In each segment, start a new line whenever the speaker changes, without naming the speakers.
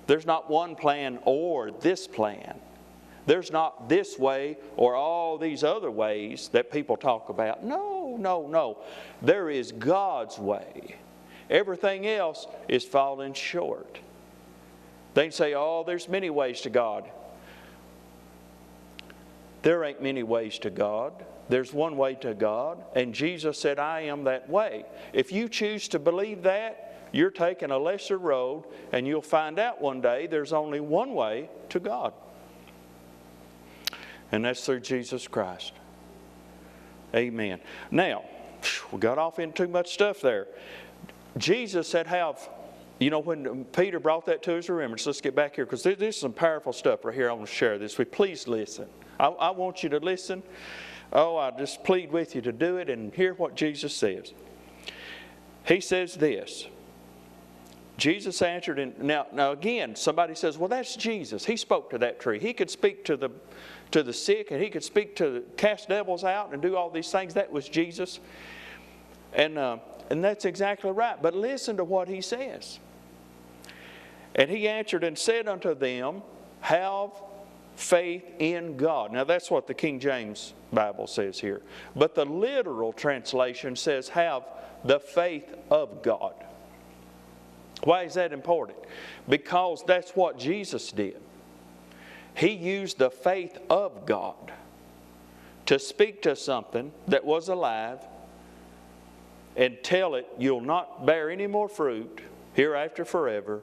There's not one plan or this plan. There's not this way or all these other ways that people talk about. No, no, no. There is God's way. Everything else is falling short. They say, oh, there's many ways to God. There ain't many ways to God. There's one way to God. And Jesus said, I am that way. If you choose to believe that, you're taking a lesser road, and you'll find out one day there's only one way to God. And that's through Jesus Christ. Amen. Now, we got off into too much stuff there. Jesus said, when Peter brought that to his remembrance, let's get back here, because this is some powerful stuff right here. I want to share this with you. Please listen. I want you to listen. Oh, I just plead with you to do it and hear what Jesus says. He says this. Jesus answered, and now again, somebody says, well, that's Jesus. He spoke to that tree. He could speak to the sick, and he could speak to cast devils out and do all these things. That was Jesus. And that's exactly right. But listen to what he says. And he answered and said unto them, have faith in God. Now that's what the King James Bible says here. But the literal translation says, have the faith of God. Why is that important? Because that's what Jesus did. He used the faith of God to speak to something that was alive and tell it, you'll not bear any more fruit hereafter forever,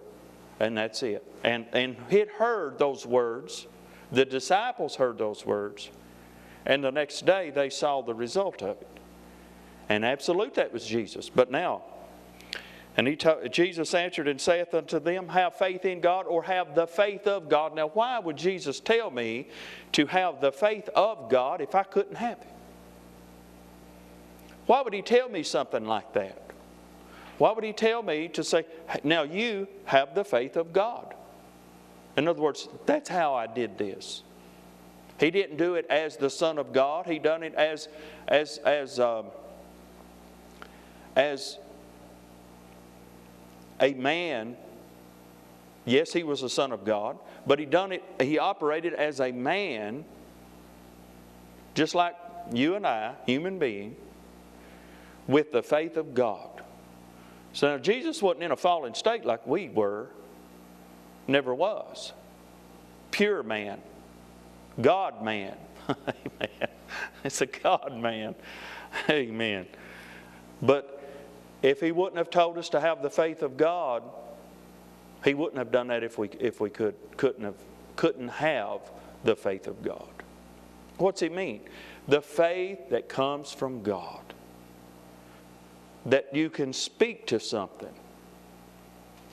and that's it. And it heard those words. The disciples heard those words, and the next day they saw the result of it. And absolute, that was Jesus. But now, Jesus answered and saith unto them, have faith in God, or have the faith of God. Now, why would Jesus tell me to have the faith of God if I couldn't have it? Why would he tell me something like that? Why would he tell me to say, now you have the faith of God? In other words, that's how I did this. He didn't do it as the Son of God. He done it as a man. Yes, he was a Son of God, but he operated as a man, just like you and I, human being, with the faith of God. So now Jesus wasn't in a fallen state like we were. Never was. Pure man. God man. Amen. It's a God man. Amen. But if he wouldn't have told us to have the faith of God, he wouldn't have done that if we couldn't have the faith of God. What's it mean? The faith that comes from God. That you can speak to something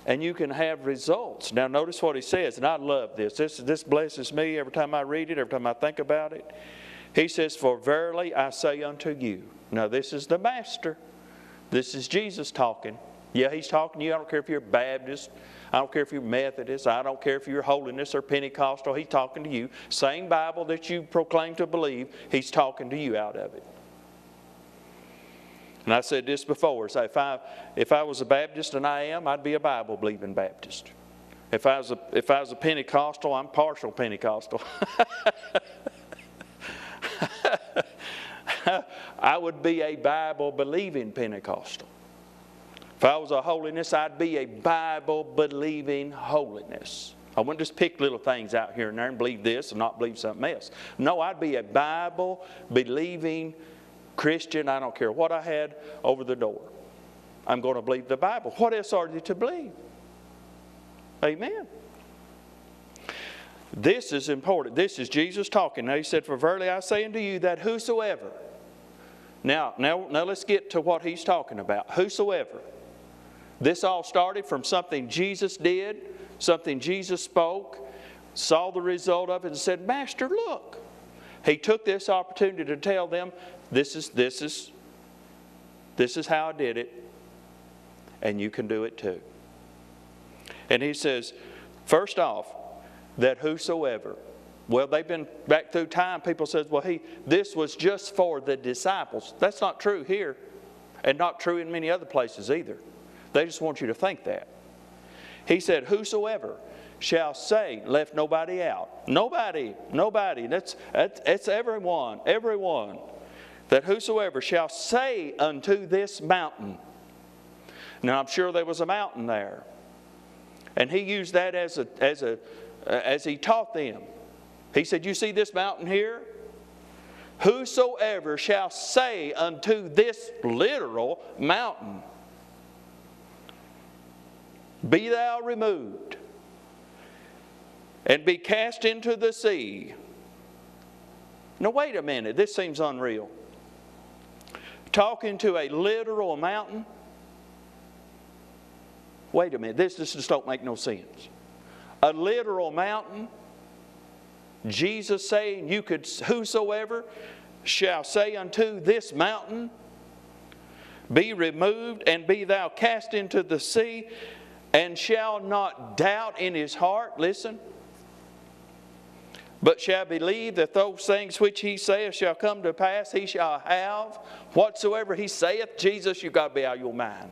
and you can have results. Now notice what he says, and I love this. This blesses me every time I read it, every time I think about it. He says, for verily I say unto you. Now this is the Master. This is Jesus talking. Yeah, he's talking to you. I don't care if you're Baptist. I don't care if you're Methodist. I don't care if you're Holiness or Pentecostal. He's talking to you. Same Bible that you proclaim to believe, he's talking to you out of it. And I said this before. So if I was a Baptist, and I am, I'd be a Bible-believing Baptist. If I was a Pentecostal, I'm partial Pentecostal. I would be a Bible-believing Pentecostal. If I was a Holiness, I'd be a Bible-believing Holiness. I wouldn't just pick little things out here and there and believe this and not believe something else. No, I'd be a Bible-believing Christian. I don't care what I had over the door. I'm going to believe the Bible. What else are you to believe? Amen. This is important. This is Jesus talking. Now he said, for verily I say unto you that whosoever. Now let's get to what he's talking about. Whosoever. This all started from something Jesus did, something Jesus spoke, saw the result of it and said, Master, look. He took this opportunity to tell them, this is how I did it, and you can do it too. And he says, first off, that whosoever. Well, they've been back through time. People said, well, this was just for the disciples. That's not true here, and not true in many other places either. They just want you to think that. He said, whosoever shall say, left nobody out. Nobody. That's everyone. That whosoever shall say unto this mountain. Now I'm sure there was a mountain there. And he used that as he taught them. He said, you see this mountain here? Whosoever shall say unto this literal mountain, be thou removed, and be cast into the sea. Now wait a minute, this seems unreal. Talking to a literal mountain? Wait a minute, this just don't make no sense. A literal mountain? Jesus saying, whosoever shall say unto this mountain, be removed, and be thou cast into the sea, and shall not doubt in his heart, listen, but shall believe that those things which he saith shall come to pass, he shall have whatsoever he saith. Jesus, you've got to be out of your mind.